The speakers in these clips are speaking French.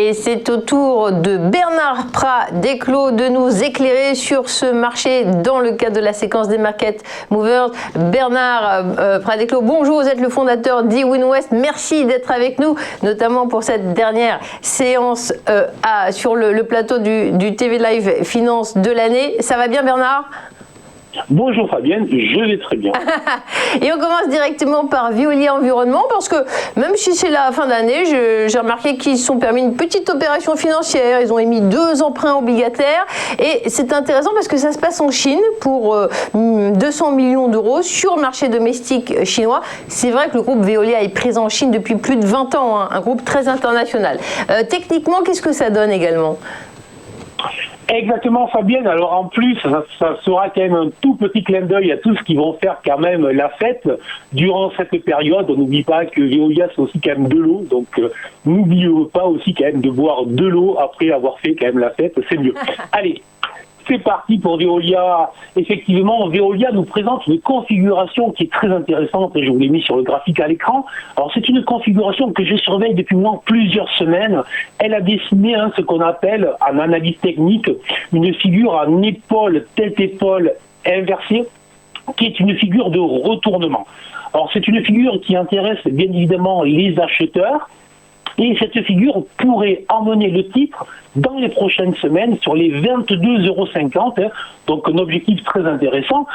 Et c'est au tour de Bernard Prat d'Eclos de nous éclairer sur ce marché dans le cadre de la séquence des Market Movers. Bernard Prat d'Eclos, bonjour, vous êtes le fondateur d'eWinWest. Merci d'être avec nous, notamment pour cette dernière séance sur le plateau du TV Live Finance de l'année. Ça va bien, Bernard ? Bonjour Fabienne, je vais très bien. Et on commence directement par Veolia Environnement parce que même si c'est la fin d'année, j'ai remarqué qu'ils se sont permis une petite opération financière. Ils ont émis 2 emprunts obligataires et c'est intéressant parce que ça se passe en Chine pour 200 millions d'euros sur le marché domestique chinois. C'est vrai que le groupe Veolia est présent en Chine depuis plus de 20 ans, hein, un groupe très international. Techniquement, qu'est-ce que ça donne également ? Exactement Fabienne, alors en plus ça sera quand même un tout petit clin d'œil à tous qui vont faire quand même la fête durant cette période. On n'oublie pas que Veolia c'est aussi quand même de l'eau, donc n'oubliez pas aussi quand même de boire de l'eau après avoir fait quand même la fête, c'est mieux. Allez, c'est parti pour Veolia. Effectivement, Veolia nous présente une configuration qui est très intéressante. Je vous l'ai mis sur le graphique à l'écran. Alors, c'est une configuration que je surveille depuis maintenant plusieurs semaines. Elle a dessiné ce qu'on appelle, en analyse technique, une figure en épaule, tête-épaule inversée, qui est une figure de retournement. Alors, c'est une figure qui intéresse bien évidemment les acheteurs. Et cette figure pourrait emmener le titre dans les prochaines semaines sur les 22,50 €, donc un objectif très intéressant,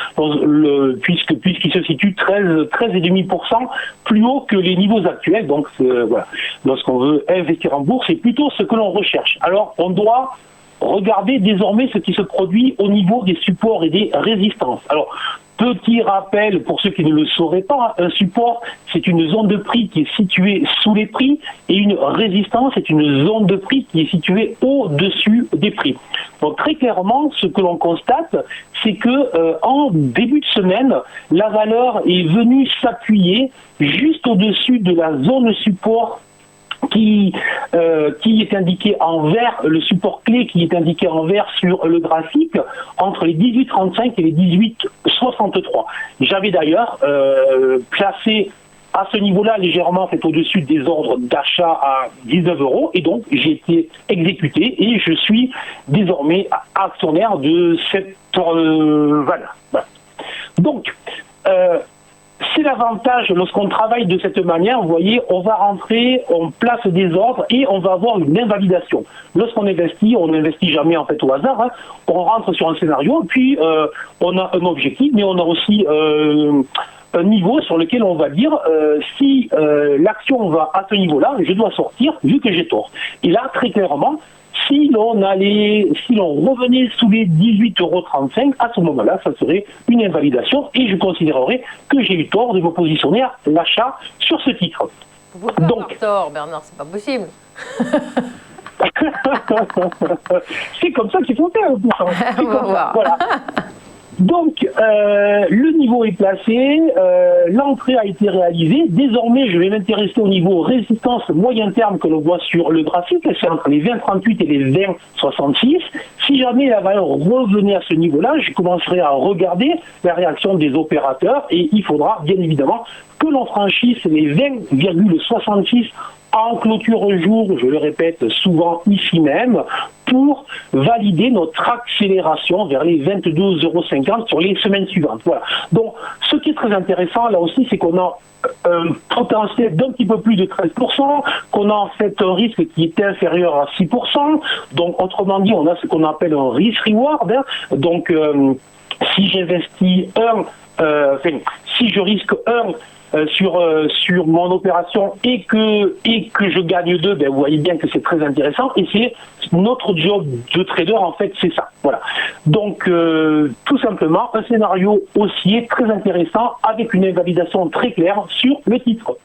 puisqu'il se situe 13,5% plus haut que les niveaux actuels. Donc voilà, lorsqu'on veut investir en bourse, c'est plutôt ce que l'on recherche. Alors on doit regarder désormais ce qui se produit au niveau des supports et des résistances. Alors, petit rappel pour ceux qui ne le sauraient pas, un support, c'est une zone de prix qui est située sous les prix et une résistance, c'est une zone de prix qui est située au-dessus des prix. Donc très clairement, ce que l'on constate, c'est que en début de semaine, la valeur est venue s'appuyer juste au-dessus de la zone support qui est indiqué en vert, le support clé qui est indiqué en vert sur le graphique, entre les 18,35 et les 18,63. J'avais d'ailleurs placé à ce niveau-là légèrement au-dessus des ordres d'achat à 19 € et donc j'ai été exécuté et je suis désormais actionnaire de cette valeur. Voilà. Donc, c'est l'avantage lorsqu'on travaille de cette manière. Vous voyez, on va rentrer, on place des ordres et on va avoir une invalidation. Lorsqu'on investit, on n'investit jamais en fait au hasard. On rentre sur un scénario, puis on a un objectif, mais on a aussi un niveau sur lequel on va dire si l'action va à ce niveau-là, je dois sortir vu que j'ai tort. Et là, très clairement, si l'on revenait sous les 18,35 €, à ce moment-là, ça serait une invalidation et je considérerais que j'ai eu tort de me positionner à l'achat sur ce titre. Vous pouvez pas avoir tort, Bernard, c'est pas possible. C'est comme ça qu'il faut faire. On va voir. Voilà. Donc, le niveau est placé, l'entrée a été réalisée. Désormais, je vais m'intéresser au niveau résistance moyen terme que l'on voit sur le graphique. C'est entre les 20,38 et les 20,66. Si jamais la valeur revenait à ce niveau-là, je commencerai à regarder la réaction des opérateurs et il faudra bien évidemment que l'on franchisse les 20,66 en clôture jour, je le répète souvent ici même, pour valider notre accélération vers les 22,50 € sur les semaines suivantes. Voilà. Donc, ce qui est très intéressant là aussi, c'est qu'on a un potentiel d'un petit peu plus de 13%, qu'on a en fait un risque qui est inférieur à 6%. Donc, autrement dit, on a ce qu'on appelle un risk-reward. Donc, si j'investis si je risque 1 sur mon opération et que je gagne 2, vous voyez bien que c'est très intéressant et c'est notre job de trader en fait, c'est ça. Voilà. Donc tout simplement un scénario haussier très intéressant avec une invalidation très claire sur le titre.